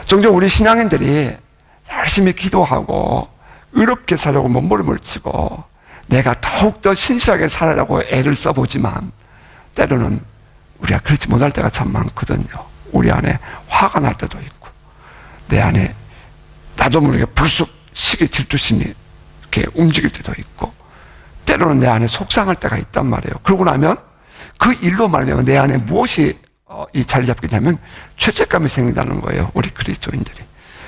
종종 우리 신앙인들이 열심히 기도하고 의롭게 살려고 몸부림을 치고 내가 더욱더 신실하게 살아라고 애를 써보지만 때로는 우리가 그렇지 못할 때가 참 많거든요. 우리 안에 화가 날 때도 있고 내 안에 나도 모르게 불쑥 시기 질투심이 이렇게 움직일 때도 있고 때로는 내 안에 속상할 때가 있단 말이에요. 그러고 나면 그 일로 말하면 내 안에 무엇이 이 자리 잡게 되면 죄책감이 생긴다는 거예요. 우리 그리스도인들이.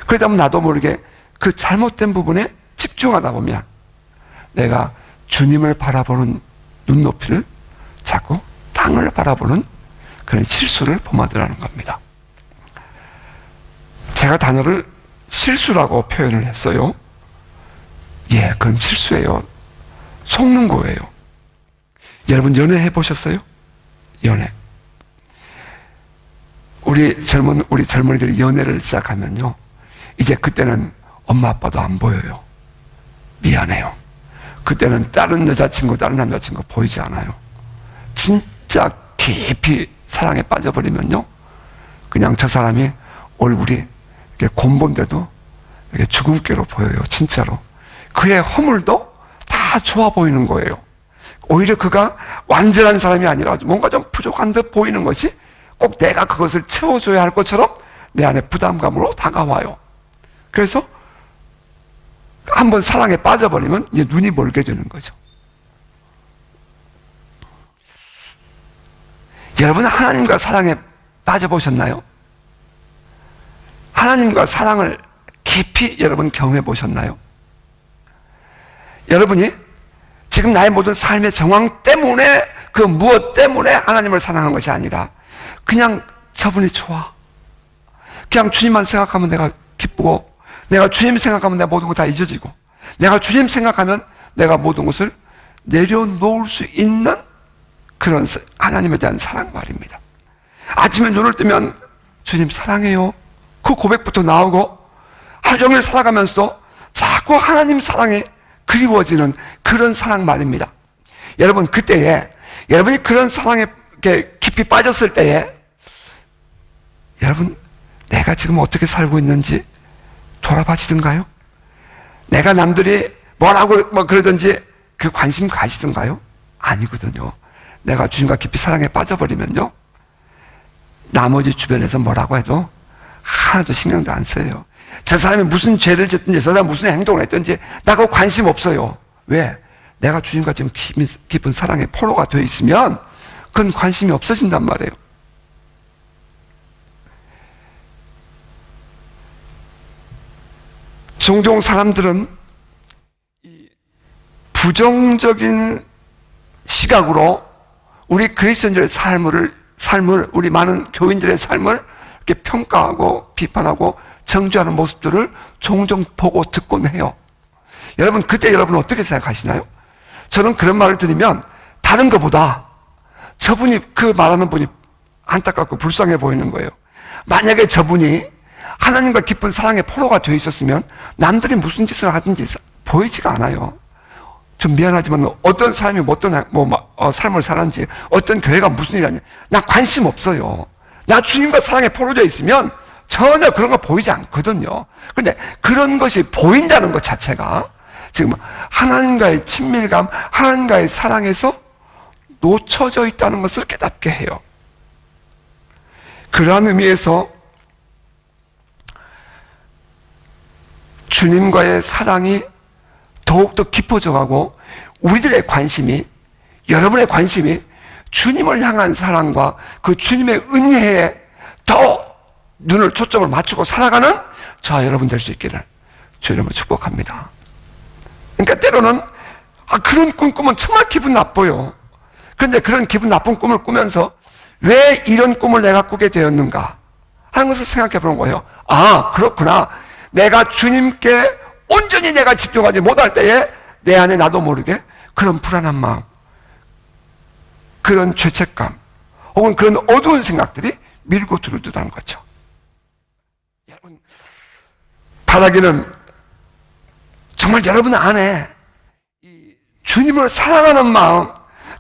그러다 보면 나도 모르게 그 잘못된 부분에 집중하다 보면 내가 주님을 바라보는 눈높이를 자꾸 땅을 바라보는 그런 실수를 범하더라는 겁니다. 제가 단어를 실수라고 표현을 했어요. 예, 그건 실수예요. 속는 거예요. 여러분 연애해 보셨어요? 연애. 우리 젊은이들이 연애를 시작하면요, 이제 그때는 엄마 아빠도 안 보여요. 미안해요. 그때는 다른 여자친구, 다른 남자친구 보이지 않아요. 진짜 깊이 사랑에 빠져버리면요, 그냥 저 사람이 얼굴이 이렇게 곰본데도 이렇게 주근깨로 보여요. 진짜로. 그의 허물도 다 좋아 보이는 거예요. 오히려 그가 완전한 사람이 아니라 뭔가 좀 부족한 듯 보이는 것이 꼭 내가 그것을 채워줘야 할 것처럼 내 안에 부담감으로 다가와요. 그래서 한번 사랑에 빠져버리면 이제 눈이 멀게 되는 거죠. 여러분 하나님과 사랑에 빠져보셨나요? 하나님과 사랑을 깊이 여러분 경험해 보셨나요? 여러분이 지금 나의 모든 삶의 정황 때문에 그 무엇 때문에 하나님을 사랑한 것이 아니라 그냥 저분이 좋아. 그냥 주님만 생각하면 내가 기쁘고 내가 주님 생각하면 내가 모든 거 다 잊어지고 내가 주님 생각하면 내가 모든 것을 내려놓을 수 있는 그런 하나님에 대한 사랑 말입니다. 아침에 눈을 뜨면 주님 사랑해요. 그 고백부터 나오고 하루 종일 살아가면서 자꾸 하나님 사랑에 그리워지는 그런 사랑 말입니다. 여러분 그때에 여러분이 그런 사랑에 깊이 빠졌을 때에 여러분 내가 지금 어떻게 살고 있는지 돌아봐시던가요? 내가 남들이 뭐라고 그러든지 그 관심 가시던가요? 아니거든요. 내가 주님과 깊이 사랑에 빠져버리면요, 나머지 주변에서 뭐라고 해도 하나도 신경도 안 써요. 저 사람이 무슨 죄를 짓든지 저 사람이 무슨 행동을 했든지 나 그거 관심 없어요. 왜? 내가 주님과 지금 깊은 사랑의 포로가 되어 있으면 그건 관심이 없어진단 말이에요. 종종 사람들은 이 부정적인 시각으로 우리 그리스도인들의 삶을 우리 많은 교인들의 삶을 이렇게 평가하고 비판하고 정죄하는 모습들을 종종 보고 듣곤 해요. 여러분 그때 여러분 어떻게 생각하시나요? 저는 그런 말을 들으면 다른 것보다 저분이 그 말하는 분이 안타깝고 불쌍해 보이는 거예요. 만약에 저분이 하나님과 깊은 사랑의 포로가 되어 있었으면 남들이 무슨 짓을 하든지 보이지가 않아요. 좀 미안하지만 어떤 사람이 어떤 삶을 사는지 어떤 교회가 무슨 일 하냐 나 관심 없어요. 나 주님과 사랑에 포로되어 있으면 전혀 그런 거 보이지 않거든요. 근데 그런 것이 보인다는 것 자체가 지금 하나님과의 친밀감, 하나님과의 사랑에서 놓쳐져 있다는 것을 깨닫게 해요. 그러한 의미에서 주님과의 사랑이 더욱더 깊어져 가고 우리들의 관심이, 여러분의 관심이 주님을 향한 사랑과 그 주님의 은혜에 더 눈을 초점을 맞추고 살아가는 저 여러분 될 수 있기를 주 이름으로 축복합니다. 그러니까 때로는 그런 꿈 꾸면 정말 기분 나빠요. 그런데 그런 기분 나쁜 꿈을 꾸면서 왜 이런 꿈을 내가 꾸게 되었는가 하는 것을 생각해 보는 거예요. 그렇구나. 내가 주님께 온전히 내가 집중하지 못할 때에 내 안에 나도 모르게 그런 불안한 마음, 그런 죄책감 혹은 그런 어두운 생각들이 밀고 들어오더라는 거죠. 여러분 바라기는 정말 여러분 안에 이 주님을 사랑하는 마음,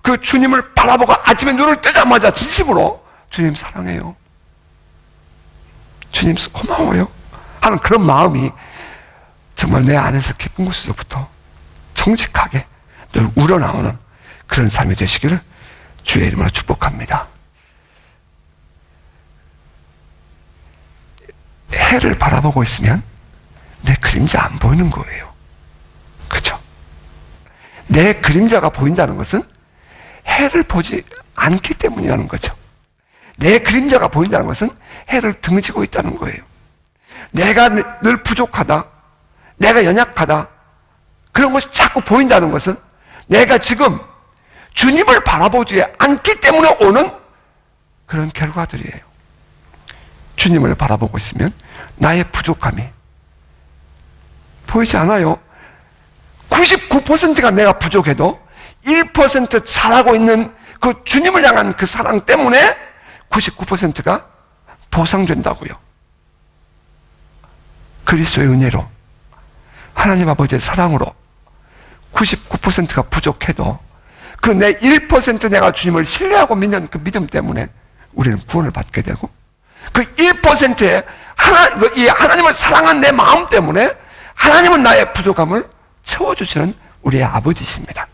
그 주님을 바라보고 아침에 눈을 뜨자마자 진심으로 주님 사랑해요, 주님 고마워요, 하는 그런 마음이 정말 내 안에서 깊은 곳에서부터 정직하게 늘 우러나오는 그런 삶이 되시기를 주의 이름으로 축복합니다. 해를 바라보고 있으면 내 그림자 안 보이는 거예요. 그죠? 내 그림자가 보인다는 것은 해를 보지 않기 때문이라는 거죠. 내 그림자가 보인다는 것은 해를 등지고 있다는 거예요. 내가 늘 부족하다, 내가 연약하다, 그런 것이 자꾸 보인다는 것은 내가 지금 주님을 바라보지 않기 때문에 오는 그런 결과들이에요. 주님을 바라보고 있으면 나의 부족함이 보이지 않아요. 99%가 내가 부족해도 1% 잘하고 있는 그 주님을 향한 그 사랑 때문에 99%가 보상된다고요. 그리스도의 은혜로, 하나님 아버지의 사랑으로 99%가 부족해도 그 내 1% 내가 주님을 신뢰하고 믿는 그 믿음 때문에 우리는 구원을 받게 되고, 그 1%의 이 하나님을 사랑한 내 마음 때문에 하나님은 나의 부족함을 채워주시는 우리의 아버지십니다.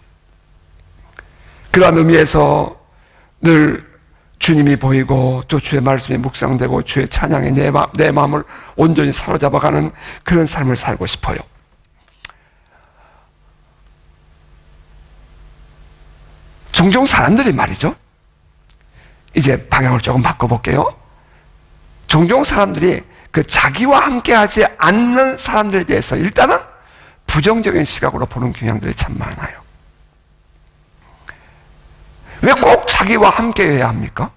그러한 의미에서 늘 주님이 보이고 또 주의 말씀이 묵상되고 주의 찬양에 내 마음을 온전히 사로잡아가는 그런 삶을 살고 싶어요. 종종 사람들이 말이죠, 이제 방향을 조금 바꿔볼게요. 종종 사람들이 그 자기와 함께하지 않는 사람들에 대해서 일단은 부정적인 시각으로 보는 경향들이 참 많아요. 왜 꼭 자기와 함께해야 합니까?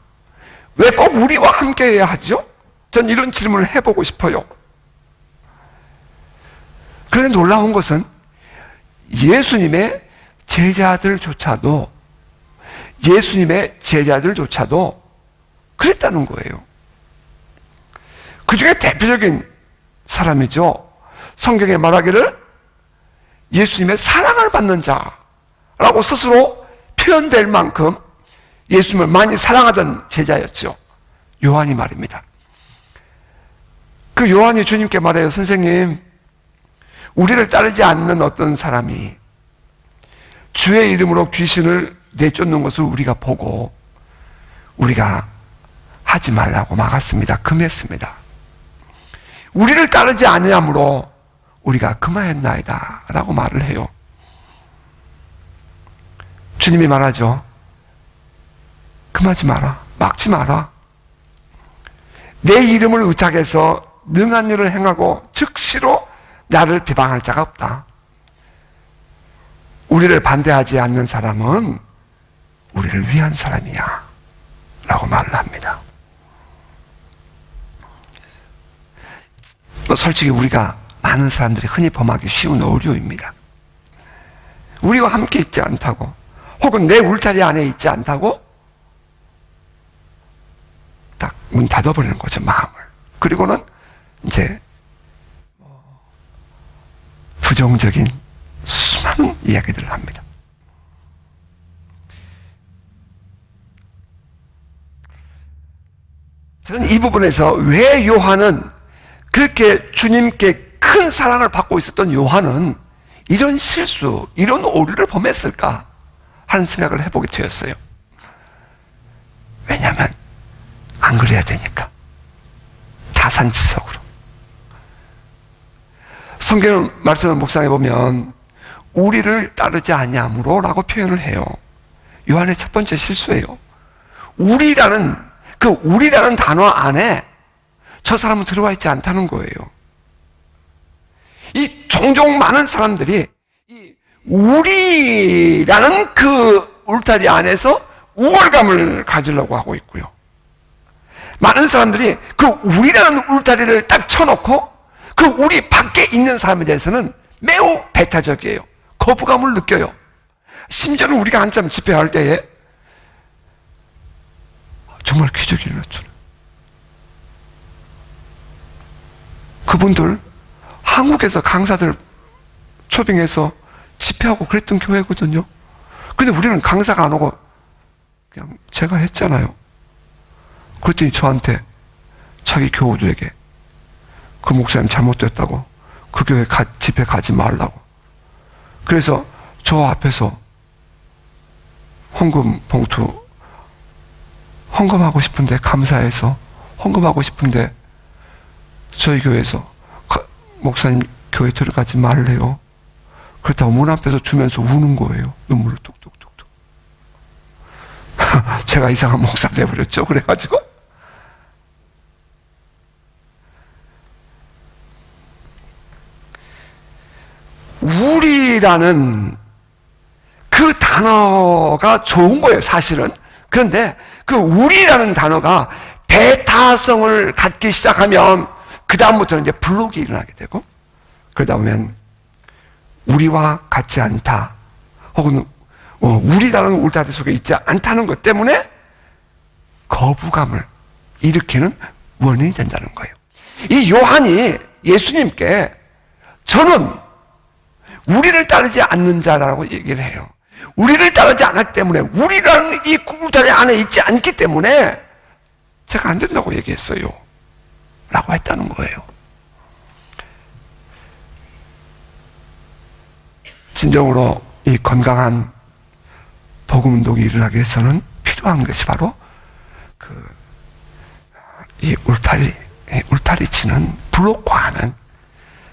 왜 꼭 우리와 함께해야 하죠? 전 이런 질문을 해보고 싶어요. 그런데 놀라운 것은 예수님의 제자들조차도 그랬다는 거예요. 그 중에 대표적인 사람이죠. 성경에 말하기를 예수님의 사랑을 받는 자라고 스스로 표현될 만큼 예수님을 많이 사랑하던 제자였죠. 요한이 말입니다. 그 요한이 주님께 말해요. 선생님, 우리를 따르지 않는 어떤 사람이 주의 이름으로 귀신을 내쫓는 것을 우리가 보고 우리가 하지 말라고 막았습니다. 금했습니다. 우리를 따르지 아니하므로 우리가 금하였나이다 라고 말을 해요. 주님이 말하죠. 금하지 마라. 막지 마라. 내 이름을 의탁해서 능한 일을 행하고 즉시로 나를 비방할 자가 없다. 우리를 반대하지 않는 사람은 우리를 위한 사람이야 라고 말을 합니다. 솔직히 우리가 많은 사람들이 흔히 범하기 쉬운 오류입니다. 우리와 함께 있지 않다고, 혹은 내 울타리 안에 있지 않다고 딱 문 닫아버리는 거죠, 마음을. 그리고는 이제 부정적인 수많은 이야기들을 합니다. 저는 이 부분에서 왜 요한은, 그렇게 주님께 큰 사랑을 받고 있었던 요한은 이런 실수, 이런 오류를 범했을까 하는 생각을 해보게 되었어요. 왜냐하면 안 그래야 되니까. 타산지석으로. 성경 말씀을 묵상해 보면 우리를 따르지 아니하므로 라고 표현을 해요. 요한의 첫 번째 실수예요. 우리라는 단어 안에 저 사람은 들어와 있지 않다는 거예요. 이 종종 많은 사람들이 이 우리라는 그 울타리 안에서 우월감을 가지려고 하고 있고요. 많은 사람들이 그 우리라는 울타리를 딱 쳐놓고 그 우리 밖에 있는 사람에 대해서는 매우 배타적이에요. 거부감을 느껴요. 심지어는 우리가 한참 집회할 때에 정말 기적이 일어났죠. 그분들 한국에서 강사들 초빙해서 집회하고 그랬던 교회거든요. 근데 우리는 강사가 안 오고 그냥 제가 했잖아요. 그랬더니 저한테 자기 교우들에게 그 목사님 잘못됐다고, 그 교회 집회 가지 말라고. 그래서 저 앞에서 헌금 봉투 헌금하고 싶은데, 감사해서 헌금하고 싶은데 저희 교회에서 목사님 교회 들어가지 말래요. 그렇다고 문 앞에서 주면서 우는 거예요. 눈물을 뚝뚝뚝뚝. 제가 이상한 목사 돼버렸죠. 그래가지고 우리라는 그 단어가 좋은 거예요, 사실은. 그런데 그 우리라는 단어가 배타성을 갖기 시작하면 그 다음부터는 이제 블록이 일어나게 되고, 그러다 보면 우리와 같지 않다, 혹은 우리라는 울타리 속에 있지 않다는 것 때문에 거부감을 일으키는 원인이 된다는 거예요. 이 요한이 예수님께 저는 우리를 따르지 않는 자라고 얘기를 해요. 우리를 따르지 않았기 때문에, 우리라는 이 울타리 안에 있지 않기 때문에 제가 안 된다고 얘기했어요 라고 했다는 거예요. 진정으로 이 건강한 복음운동이 일어나기 위해서는 필요한 것이 바로 이 울타리 치는, 블록화하는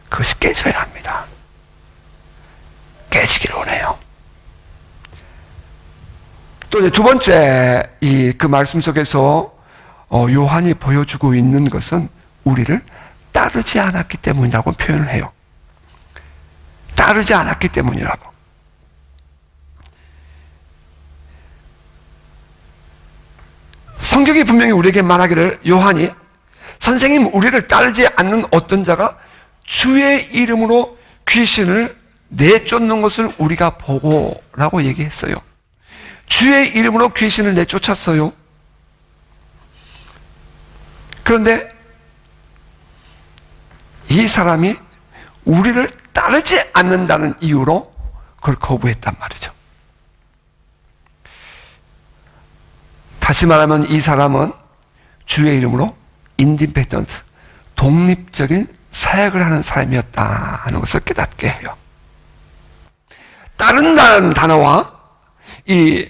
그것이 깨져야 합니다. 깨지기를 원해요. 또 이제 두 번째, 그 말씀 속에서 요한이 보여주고 있는 것은 우리를 따르지 않았기 때문이라고 표현을 해요. 따르지 않았기 때문이라고. 성경이 분명히 우리에게 말하기를, 요한이 선생님, 우리를 따르지 않는 어떤 자가 주의 이름으로 귀신을 내쫓는 것을 우리가 보고 라고 얘기했어요. 주의 이름으로 귀신을 내쫓았어요. 그런데 이 사람이 우리를 따르지 않는다는 이유로 그걸 거부했단 말이죠. 다시 말하면 이 사람은 주의 이름으로 인디펜던트, 독립적인 사역을 하는 사람이었다 하는 것을 깨닫게 해요. 따른다는 단어와 이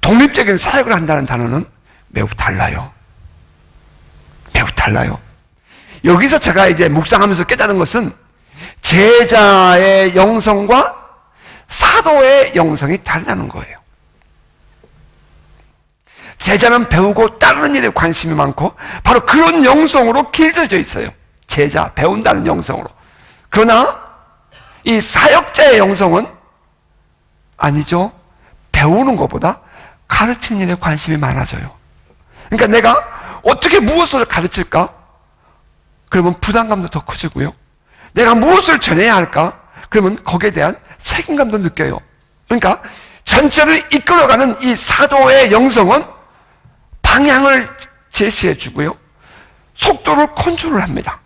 독립적인 사역을 한다는 단어는 매우 달라요. 매우 달라요. 여기서 제가 이제 묵상하면서 깨닫는 것은 제자의 영성과 사도의 영성이 다르다는 거예요. 제자는 배우고 따르는 일에 관심이 많고 바로 그런 영성으로 길들여져 있어요. 제자, 배운다는 영성으로. 그러나 이 사역자의 영성은 아니죠. 배우는 것보다 가르치는 일에 관심이 많아져요. 그러니까 내가 어떻게 무엇을 가르칠까? 그러면 부담감도 더 커지고요. 내가 무엇을 전해야 할까? 그러면 거기에 대한 책임감도 느껴요. 그러니까 전체를 이끌어가는 이 사도의 영성은 방향을 제시해 주고요. 속도를 컨트롤 합니다.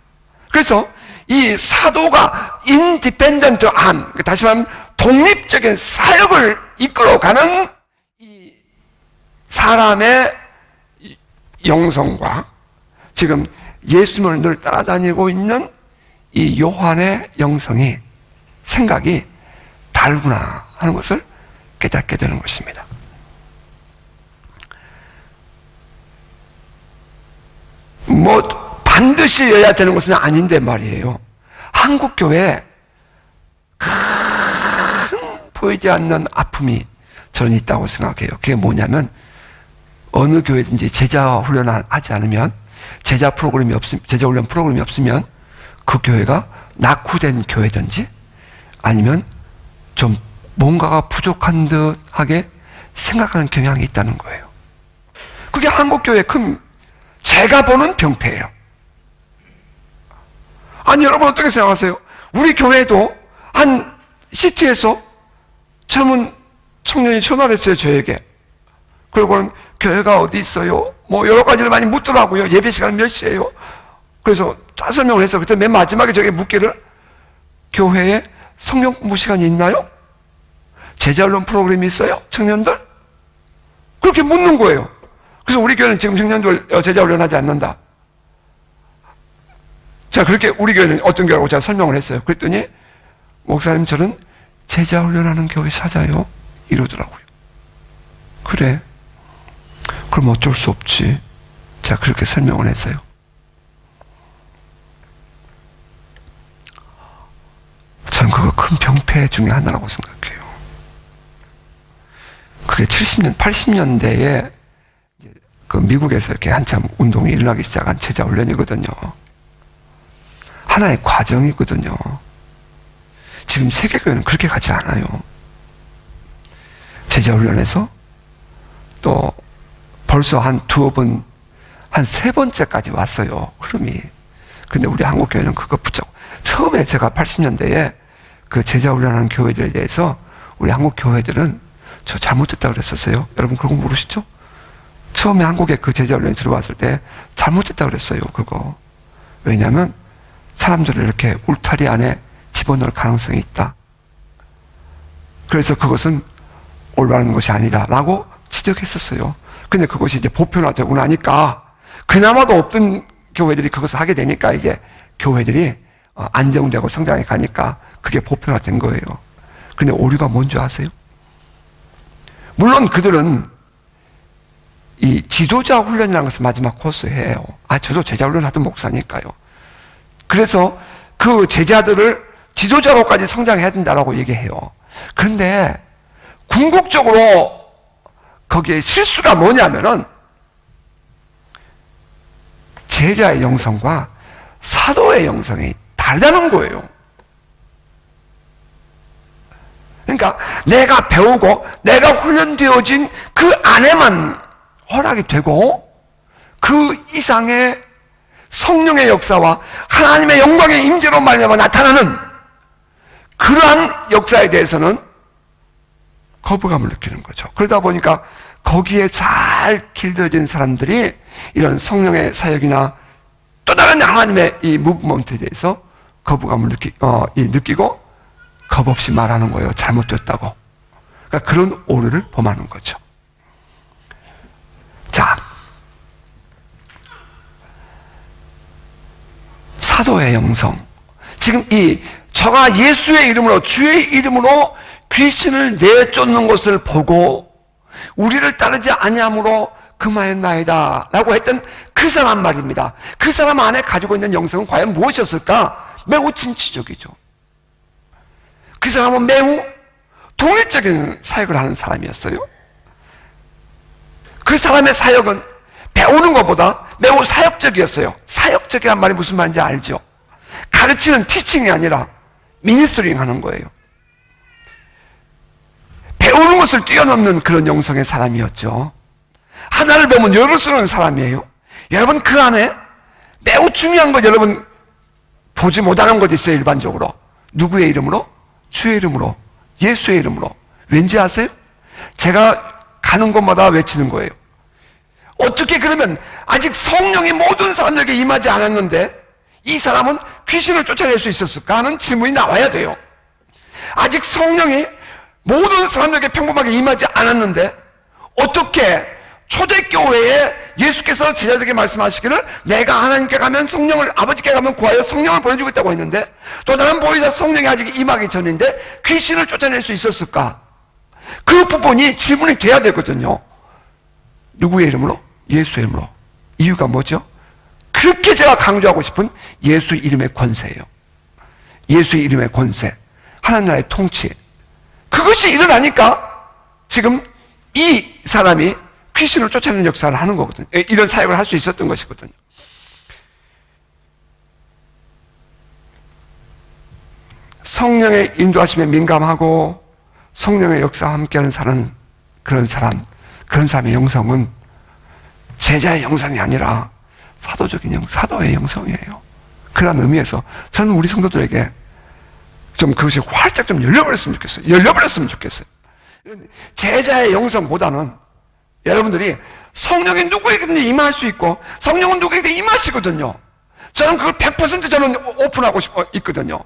그래서 이 사도가 인디펜던트한, 다시 말하면 독립적인 사역을 이끌어가는 이 사람의 영성과 지금 예수님을 늘 따라다니고 있는 이 요한의 영성이, 생각이 다르구나 하는 것을 깨닫게 되는 것입니다. 반드시 여야 되는 것은 아닌데 말이에요. 한국 교회에 큰 보이지 않는 아픔이 저는 있다고 생각해요. 그게 뭐냐면, 어느 교회든지 제자 훈련을 하지 않으면, 제자 훈련 프로그램이 없으면 그 교회가 낙후된 교회든지 아니면 좀 뭔가가 부족한 듯하게 생각하는 경향이 있다는 거예요. 그게 한국 교회의 큰, 제가 보는 병폐예요. 아니, 여러분 어떻게 생각하세요? 우리 교회도 한 시티에서 젊은 청년이 전화를 했어요, 저에게. 그리고는 교회가 어디 있어요? 뭐 여러 가지를 많이 묻더라고요. 예배 시간 몇 시예요? 그래서 다 설명을 해서 그때 맨 마지막에 저에게 묻기를, 교회에 성경 공부 시간이 있나요? 제자훈련 프로그램이 있어요? 청년들? 그렇게 묻는 거예요. 그래서 우리 교회는 지금 청년들 제자훈련하지 않는다. 자, 자, 그렇게 우리 교회는 어떤 교회라고 제가 설명을 했어요. 그랬더니 목사님, 저는 제자 훈련하는 교회 찾아요 이러더라고요. 그래, 그럼 어쩔 수 없지. 제가 그렇게 설명을 했어요. 저는 그거 큰 병폐 중에 하나라고 생각해요. 그게 70년, 80년대에 그 미국에서 이렇게 한참 운동이 일어나기 시작한 제자 훈련이거든요. 하나의 과정이거든요. 지금 세계교회는 그렇게 가지 않아요. 제자 훈련에서 또 벌써 한 두어 번, 한 세 번째까지 왔어요, 흐름이. 근데 우리 한국교회는 그거 붙잡고, 처음에 제가 80년대에 그 제자 훈련하는 교회들에 대해서 우리 한국 교회들은 저 잘못됐다고 그랬었어요. 여러분 그런 거 모르시죠? 처음에 한국에 그 제자 훈련이 들어왔을 때 잘못됐다고 그랬어요, 그거. 왜냐하면 사람들을 이렇게 울타리 안에 집어넣을 가능성이 있다. 그래서 그것은 올바른 것이 아니다 라고 지적했었어요. 근데 그것이 이제 보편화되고 나니까 그나마도 없던 교회들이 그것을 하게 되니까 이제 교회들이 안정되고 성장해 가니까 그게 보편화된 거예요. 근데 오류가 뭔지 아세요? 물론 그들은 이 지도자 훈련이라는 것을 마지막 코스 해요. 저도 제자 훈련 하던 목사니까요. 그래서 그 제자들을 지도자로까지 성장해야 된다라고 얘기해요. 그런데 궁극적으로 거기에 실수가 뭐냐면은 제자의 영성과 사도의 영성이 다르다는 거예요. 그러니까 내가 배우고 내가 훈련되어진 그 안에만 허락이 되고 그 이상의 성령의 역사와 하나님의 영광의 임재로 말미암아 나타나는 그러한 역사에 대해서는 거부감을 느끼는 거죠. 그러다 보니까 거기에 잘 길들여진 사람들이 이런 성령의 사역이나 또 다른 하나님의 이 무브먼트에 대해서 거부감을 느끼고 겁없이 말하는 거예요. 잘못됐다고. 그러니까 그런 오류를 범하는 거죠. 자, 사도의 영성. 지금 저가 예수의 이름으로, 주의 이름으로 귀신을 내쫓는 것을 보고 우리를 따르지 아니함으로 금하였나이다 라고 했던 그 사람 말입니다. 그 사람 안에 가지고 있는 영성은 과연 무엇이었을까? 매우 진취적이죠. 그 사람은 매우 독립적인 사역을 하는 사람이었어요. 그 사람의 사역은 배우는 것보다 매우 사역적이었어요. 사역적이란 말이 무슨 말인지 알죠? 가르치는 티칭이 아니라 미니스터링 하는 거예요. 배우는 것을 뛰어넘는 그런 영성의 사람이었죠. 하나를 배우면 열을 쓰는 사람이에요. 여러분 그 안에 매우 중요한 것, 여러분 보지 못하는 것이 있어요. 일반적으로 누구의 이름으로? 주의 이름으로, 예수의 이름으로. 왠지 아세요? 제가 가는 곳마다 외치는 거예요. 어떻게 그러면 아직 성령이 모든 사람들에게 임하지 않았는데 이 사람은 귀신을 쫓아낼 수 있었을까 하는 질문이 나와야 돼요. 아직 성령이 모든 사람들에게 평범하게 임하지 않았는데 어떻게 초대교회에 예수께서 제자들에게 말씀하시기를 내가 하나님께 가면 성령을, 아버지께 가면 구하여 성령을 보내주고 있다고 했는데 또 다른 보혜사 성령이 아직 임하기 전인데 귀신을 쫓아낼 수 있었을까? 그 부분이 질문이 돼야 되거든요. 누구의 이름으로? 예수의 이름으로. 이유가 뭐죠? 그렇게 제가 강조하고 싶은 예수 이름의 권세예요. 예수의 이름의 권세, 하나님 나라의 통치, 그것이 일어나니까 지금 이 사람이 귀신을 쫓아내는 역사를 하는 거거든요. 이런 사역을 할 수 있었던 것이거든요. 성령의 인도하심에 민감하고 성령의 역사와 함께하는 그런 사람의 영성은 제자의 영성이 아니라 사도적인 사도의 영성이에요. 그런 의미에서 저는 우리 성도들에게 좀 그것이 활짝 좀 열려버렸으면 좋겠어요. 제자의 영성보다는 여러분들이 성령이 누구에게든지 임할 수 있고 성령은 누구에게든 임하시거든요. 저는 그걸 100% 저는 오픈하고 싶거든요.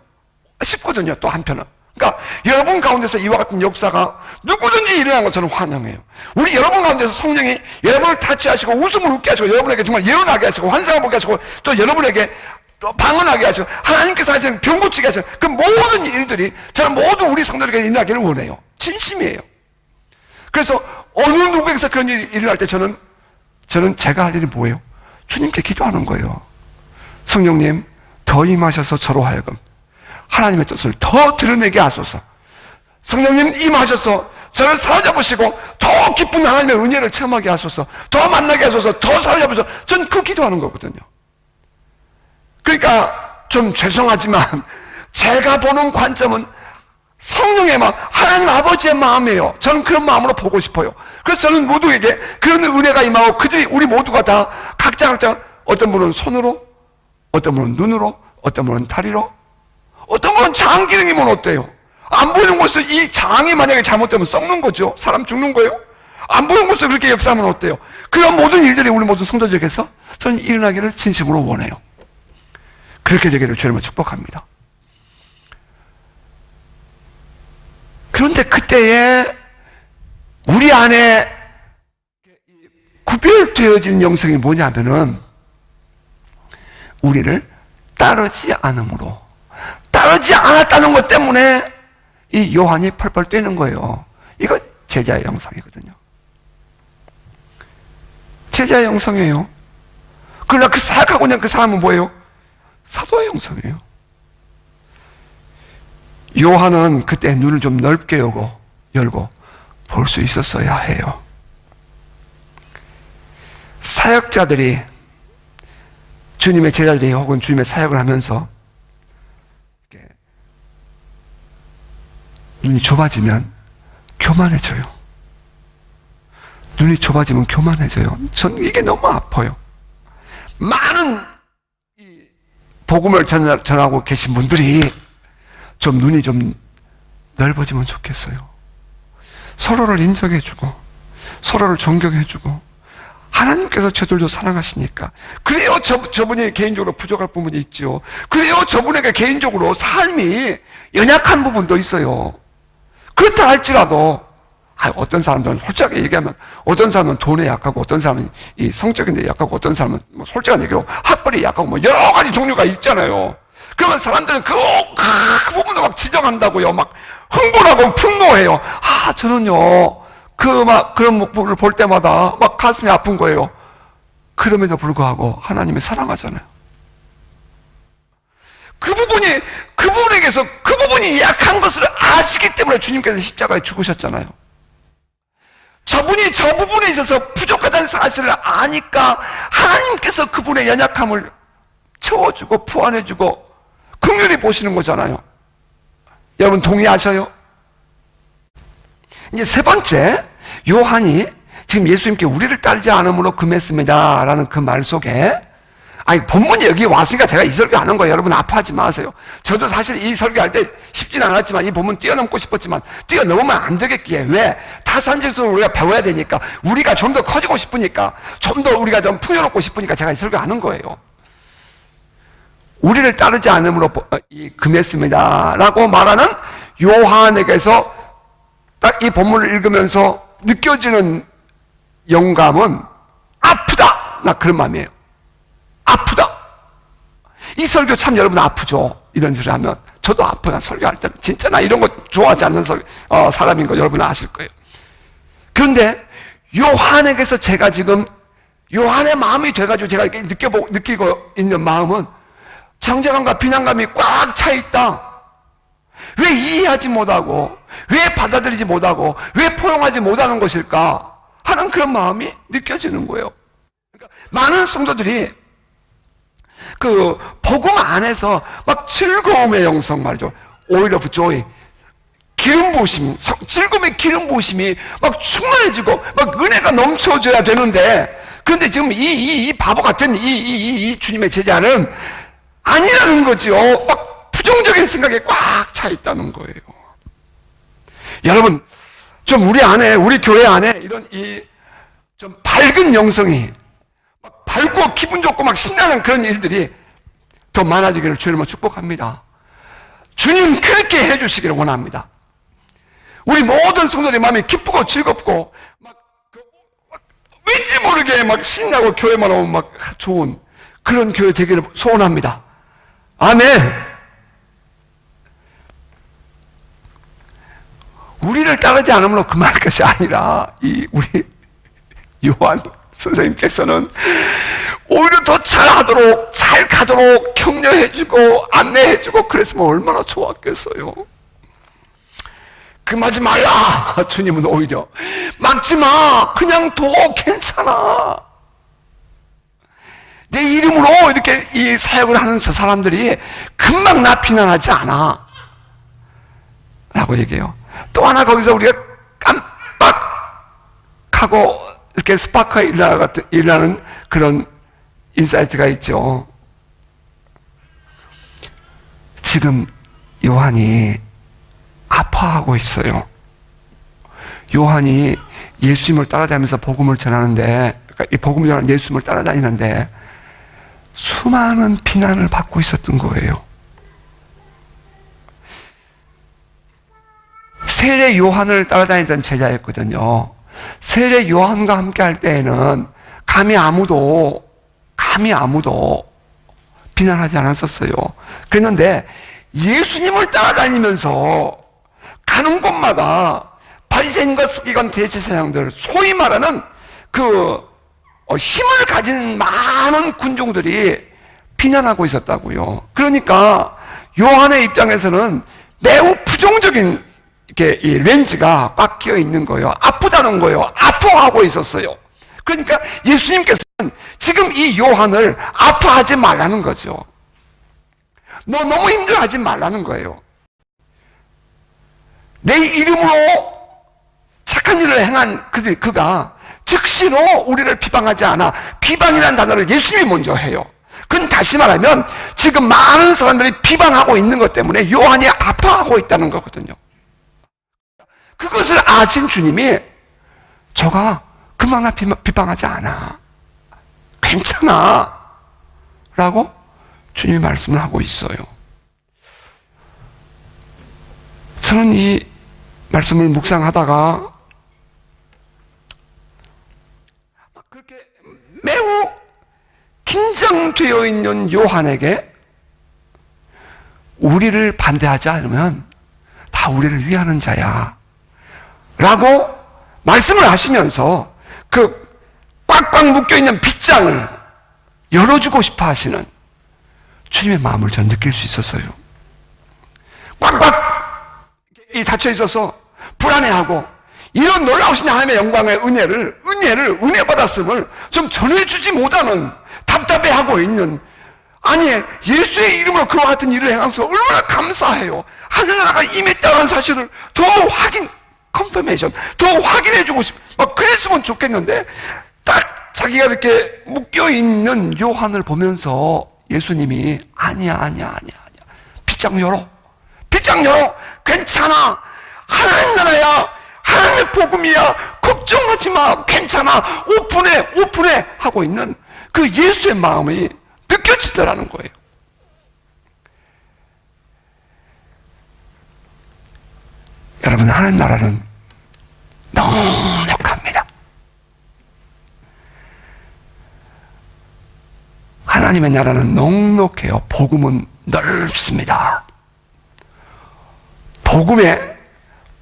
또 한편은. 그러니까 여러분 가운데서 이와 같은 역사가 누구든지 일어나는 거 저는 환영해요. 우리 여러분 가운데서 성령이 여러분을 타치하시고 웃음을 웃게 하시고 여러분에게 정말 예언하게 하시고 환상을 보게 하시고 또 여러분에게 또 방언하게 하시고 하나님께서 하시는 병 고치게 하시는 그 모든 일들이 저는 모두 우리 성도들에게 일어나기를 원해요. 진심이에요. 그래서 어느 누구에게서 그런 일이 일어날 때 저는 제가 할 일이 뭐예요? 주님께 기도하는 거예요. 성령님 더 임하셔서 저로 하여금 하나님의 뜻을 더 드러내게 하소서. 성령님 임하셔서 저를 사로잡으시고 더 깊은 하나님의 은혜를 체험하게 하소서. 더 만나게 하소서. 더 사로잡으셔서 전 그 기도하는 거거든요. 그러니까 좀 죄송하지만 제가 보는 관점은 성령의 마음, 하나님 아버지의 마음이에요. 저는 그런 마음으로 보고 싶어요. 그래서 저는 모두에게 그런 은혜가 임하고 그들이 우리 모두가 다 각자 어떤 분은 손으로, 어떤 분은 눈으로, 어떤 분은 다리로, 어떤 분은 장 기능이면 어때요? 안 보이는 곳에서 이 장이 만약에 잘못되면 썩는 거죠. 사람 죽는 거예요. 안 보이는 곳에서 그렇게 역사하면 어때요? 그런 모든 일들이 우리 모든 성도들에게서 저는 일어나기를 진심으로 원해요. 그렇게 되기를 주님을 축복합니다. 그런데 그때에 우리 안에 구별되어진 영성이 뭐냐면은 우리를 따르지 않음으로, 따르지 않았다는 것 때문에 이 요한이 펄펄 뛰는 거예요. 이거 제자의 영성이거든요. 제자의 영성이에요. 그러나 그 사역하고 있는 그 사람은 뭐예요? 사도의 영성이에요. 요한은 그때 눈을 좀 넓게 열고 볼 수 있었어야 해요. 사역자들이, 주님의 제자들이 혹은 주님의 사역을 하면서 눈이 좁아지면 교만해져요. 눈이 좁아지면 교만해져요. 전 이게 너무 아파요. 많은 복음을 전하고 계신 분들이 좀 눈이 좀 넓어지면 좋겠어요. 서로를 인정해주고 서로를 존경해주고 하나님께서 저들도 사랑하시니까 그래요. 저분이 개인적으로 부족할 부분이 있죠. 그래요. 저분에게 개인적으로 삶이 연약한 부분도 있어요. 그렇다 할지라도 어떤 사람들은 솔직하게 얘기하면 어떤 사람은 돈에 약하고 어떤 사람은 이 성적인 데 약하고 어떤 사람은 뭐 솔직한 얘기로 학벌이 약하고 뭐 여러 가지 종류가 있잖아요. 그러면 사람들은 그 부분을 막 지적한다고요. 막 흥분하고 분노해요. 저는요 그런 부분을 볼 때마다 막 가슴이 아픈 거예요. 그럼에도 불구하고 하나님이 사랑하잖아요. 그분에게서 그 부분이 약한 것을 아시기 때문에 주님께서 십자가에 죽으셨잖아요. 저분이 저 부분에 있어서 부족하다는 사실을 아니까 하나님께서 그분의 연약함을 채워주고 보완해주고 긍휼히 보시는 거잖아요. 여러분 동의하셔요? 이제 세 번째, 요한이 지금 예수님께 우리를 따르지 않음으로 금했습니다 라는 그 말 속에, 본문이 여기 왔으니까 제가 이 설교 하는 거예요. 여러분 아파하지 마세요. 저도 사실 이 설교할 때 쉽진 않았지만 이 본문 뛰어넘고 싶었지만 뛰어넘으면 안 되겠기에. 왜? 타산지수를 우리가 배워야 되니까, 우리가 좀 더 커지고 싶으니까, 좀 더 우리가 좀 풍요롭고 싶으니까 제가 이 설교 하는 거예요. 우리를 따르지 않음으로 금했습니다 라고 말하는 요한에게서 딱 이 본문을 읽으면서 느껴지는 영감은 아프다, 나 그런 마음이에요. 아프다. 이 설교 참 여러분 아프죠. 이런 소리 하면 저도 아파요. 설교할 때는 진짜 나 이런 거 좋아하지 않는 사람인 거 여러분은 아실 거예요. 그런데 요한에게서 제가 지금 요한의 마음이 돼가지고 제가 이렇게 느끼고 있는 마음은 정죄감과 비난감이 꽉 차 있다. 왜 이해하지 못하고, 왜 받아들이지 못하고, 왜 포용하지 못하는 것일까 하는 그런 마음이 느껴지는 거예요. 그러니까 많은 성도들이 그 복음 안에서 막 즐거움의 영성 말이죠. oil of joy, 기름 부으심, 즐거움의 기름 부으심이 막 충만해지고 막 은혜가 넘쳐져야 되는데, 그런데 지금 이 바보 같은 이 주님의 제자는 아니라는 거죠. 막 부정적인 생각에 꽉 차 있다는 거예요. 여러분, 좀 우리 교회 안에 이런 좀 밝은 영성이 막 밝고 기분 좋고 막 신나는 그런 일들이 더 많아지기를 주님을 축복합니다. 주님 그렇게 해주시기를 원합니다. 우리 모든 성도들의 마음이 기쁘고 즐겁고 막 왠지 모르게 막 신나고 교회만 오면 막 좋은 그런 교회 되기를 소원합니다. 아멘. 우리를 따르지 않으므로 그만할 것이 아니라 우리 요한 선생님께서는 오히려 더 잘하도록, 잘 가도록 격려해주고 안내해주고 그랬으면 얼마나 좋았겠어요. 금하지 말라. 주님은 오히려 막지 마. 그냥 둬. 괜찮아. 내 이름으로 이렇게 이 사역을 하는 저 사람들이 금방 나 비난하지 않아. 라고 얘기해요. 또 하나 거기서 우리가 깜빡하고 이렇게 스파크가 일어나는 그런 인사이트가 있죠. 지금 요한이 아파하고 있어요. 요한이 예수님을 따라다니면서 복음을 전하는데, 그러니까 이 복음을 전하는 예수님을 따라다니는데 수많은 비난을 받고 있었던 거예요. 세례 요한을 따라다니던 제자였거든요. 세례 요한과 함께 할 때에는 감히 아무도 비난하지 않았었어요. 그랬는데 예수님을 따라다니면서 가는 곳마다 바리새인과 서기관 대제사장들, 소위 말하는 힘을 가진 많은 군종들이 비난하고 있었다고요. 그러니까 요한의 입장에서는 매우 부정적인 이렇게 이 렌즈가 꽉 끼어 있는 거예요. 아프다는 거예요. 아파하고 있었어요. 그러니까 예수님께서는 지금 이 요한을 아파하지 말라는 거죠. 너 너무 힘들어하지 말라는 거예요. 내 이름으로 착한 일을 행한 그가 즉시로 우리를 비방하지 않아. 비방이라는 단어를 예수님이 먼저 해요. 그건 다시 말하면 지금 많은 사람들이 비방하고 있는 것 때문에 요한이 아파하고 있다는 거거든요. 그것을 아신 주님이 저가 금방 나 비방하지 않아. 괜찮아. 라고 주님이 말씀을 하고 있어요. 저는 이 말씀을 묵상하다가 그렇게 매우 긴장되어 있는 요한에게 우리를 반대하지 않으면 다 우리를 위하는 자야 라고 말씀을 하시면서 그 꽉꽉 묶여있는 빗장을 열어주고 싶어 하시는 주님의 마음을 저는 느낄 수 있었어요. 꽉꽉 닫혀 있어서 불안해하고 이런 놀라우신 하나님의 영광의 은혜 받았음을 좀 전해주지 못하는 답답해하고 있는, 아니 예수의 이름으로 그와 같은 일을 행하면서 얼마나 감사해요. 하늘나라가 임했다는 사실을 더 컨퍼메이션, 더 확인해주고 그랬으면 좋겠는데 딱 자기가 이렇게 묶여있는 요한을 보면서 예수님이 아니야 빗장 열어 괜찮아, 하나님 나라야, 하나님의 복음이야, 걱정하지 마, 괜찮아, 오픈해 하고 있는 그 예수의 마음이 느껴지더라는 거예요. 여러분, 하나님 나라는 넉넉합니다. 하나님의 나라는 넉넉해요. 복음은 넓습니다.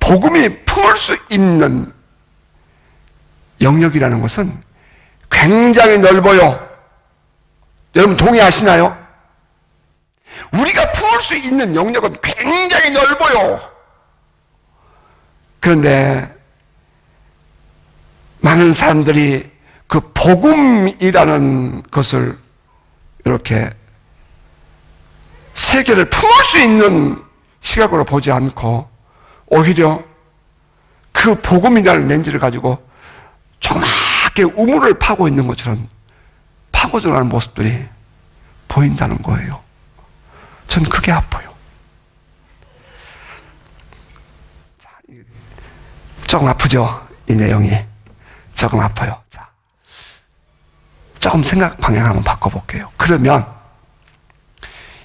복음이 품을 수 있는 영역이라는 것은 굉장히 넓어요. 여러분 동의하시나요? 우리가 품을 수 있는 영역은 굉장히 넓어요. 그런데 많은 사람들이 그 복음이라는 것을 이렇게 세계를 품을 수 있는 시각으로 보지 않고 오히려 그 복음이라는 렌즈를 가지고 조그맣게 우물을 파고 있는 것처럼 파고 들어가는 모습들이 보인다는 거예요. 전 그게 아파요. 자, 조금 아프죠? 이 내용이 조금 아파요. 자, 조금 생각 방향 한번 바꿔볼게요. 그러면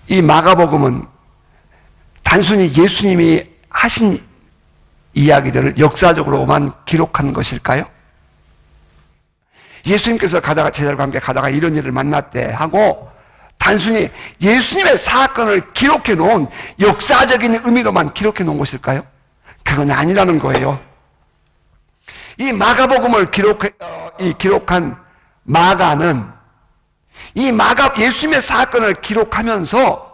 이 마가복음은 단순히 예수님이 하신 이야기들을 역사적으로만 기록한 것일까요? 예수님께서 가다가 제자들과 함께 가다가 이런 일을 만났대 하고 단순히 예수님의 사건을 기록해 놓은 역사적인 의미로만 기록해 놓은 것일까요? 그건 아니라는 거예요. 이 마가복음을 기록한 마가는 예수님의 사건을 기록하면서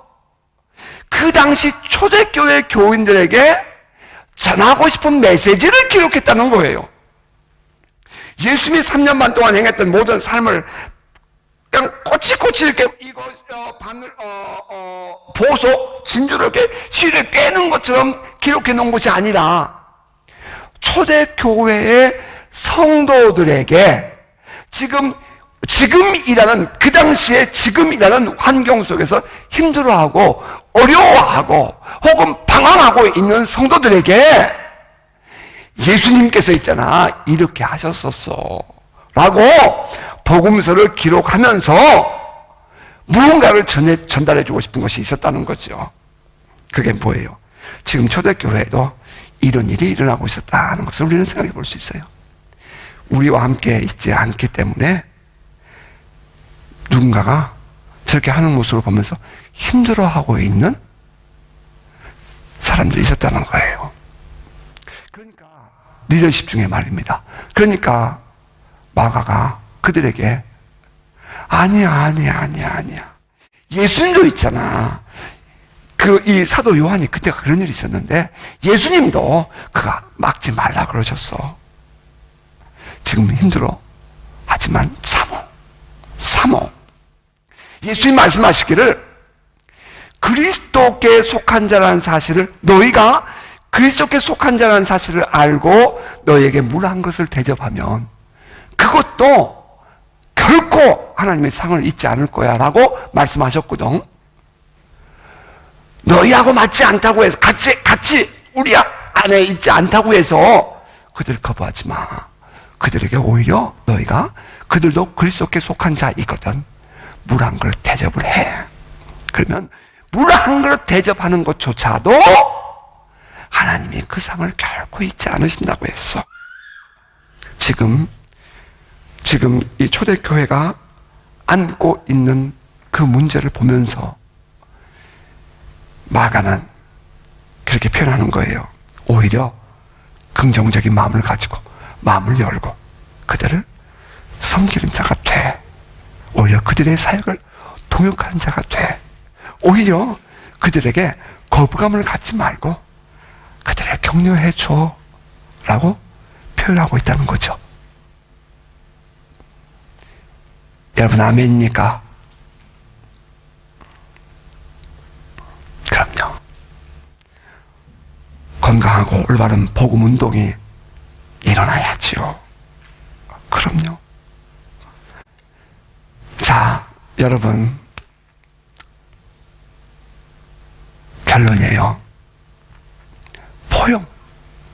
그 당시 초대교회 교인들에게 전하고 싶은 메시지를 기록했다는 거예요. 예수님이 3년 반 동안 행했던 모든 삶을 그냥 꼬치꼬치 이렇게 바늘, 보석, 진주를 이렇게 실을 꿰는 것처럼 기록해 놓은 것이 아니라 초대교회의 성도들에게 지금이라는, 그 당시에 지금이라는 환경 속에서 힘들어하고 어려워하고 혹은 방황하고 있는 성도들에게 예수님께서 있잖아, 이렇게 하셨었어 라고 복음서를 기록하면서 무언가를 전달해 주고 싶은 것이 있었다는 거죠. 그게 뭐예요? 지금 초대교회에도 이런 일이 일어나고 있었다는 것을 우리는 생각해 볼 수 있어요. 우리와 함께 있지 않기 때문에 누군가가 저렇게 하는 모습을 보면서 힘들어하고 있는 사람들이 있었다는 거예요. 그러니까 리더십 중에 말입니다. 그러니까 마가가 그들에게 아니야. 예수님도 있잖아. 이 사도 요한이 그때가 그런 일이 있었는데 예수님도 그가 막지 말라 그러셨어. 지금 힘들어. 하지만 참어. 예수님 말씀하시기를 그리스도께 속한 자라는 사실을, 너희가 그리스도께 속한 자라는 사실을 알고 너희에게 물 한 것을 대접하면 그것도 결코 하나님의 상을 잊지 않을 거야 라고 말씀하셨거든. 너희하고 맞지 않다고 해서 같이 우리 안에 있지 않다고 해서 그들 거부하지 마. 그들에게 오히려 너희가, 그들도 그리스도께 속한 자이거든, 물 한 그릇 대접을 해. 그러면 물 한 그릇 대접하는 것조차도 하나님이 그 상을 결코 잊지 않으신다고 했어. 지금 이 초대교회가 안고 있는 그 문제를 보면서 마가는 그렇게 표현하는 거예요. 오히려 긍정적인 마음을 가지고 마음을 열고 그들을 섬기는 자가 돼. 오히려 그들의 사역을 동역하는 자가 돼. 오히려 그들에게 거부감을 갖지 말고 그들을 격려해 줘 라고 표현하고 있다는 거죠. 여러분 아멘입니까? 그럼요. 건강하고 올바른 복음 운동이 일어나야지요. 그럼요. 자, 여러분, 결론이에요.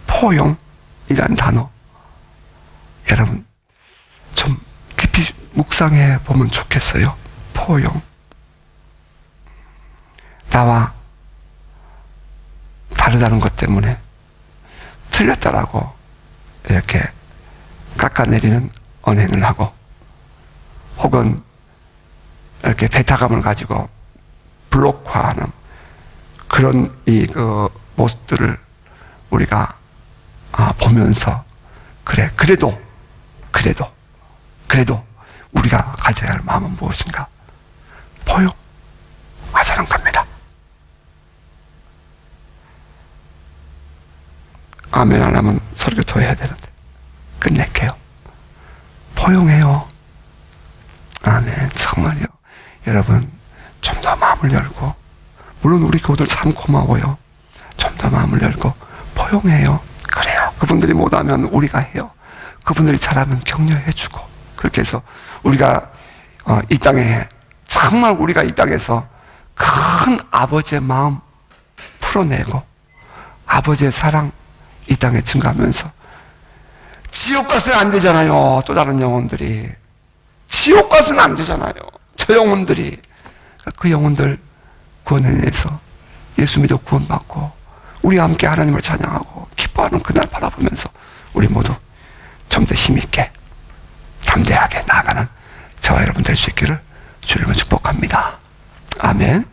포용이라는 단어, 여러분 좀 깊이 묵상해 보면 좋겠어요. 포용. 나와 다르다는 것 때문에 틀렸다라고 이렇게 깎아내리는 언행을 하고, 혹은 이렇게 배타감을 가지고 블록화하는 그런 모습들을 우리가 보면서, 그래도 우리가 가져야 할 마음은 무엇인가? 포용하자는 겁니다. 아멘 안 하면 설교 더 해야 되는데 끝낼게요. 포용해요. 아멘. 정말요. 여러분 좀 더 마음을 열고, 물론 우리 교우들 참 고마워요. 좀 더 마음을 열고 포용해요. 그래요. 그분들이 못하면 우리가 해요. 그분들이 잘하면 격려해주고, 그렇게 해서 우리가 이 땅에, 정말 우리가 이 땅에서 큰 아버지의 마음 풀어내고 아버지의 사랑 이 땅에 증가하면서, 지옥 가서는 안 되잖아요. 또 다른 영혼들이 지옥 가서는 안 되잖아요. 저 영혼들이, 그 영혼들 구원해내서 예수 믿어 구원받고 우리와 함께 하나님을 찬양하고 기뻐하는 그날 바라보면서 우리 모두 좀 더 힘있게 담대하게 나아가는 저와 여러분 될 수 있기를 주님을 축복합니다. 아멘.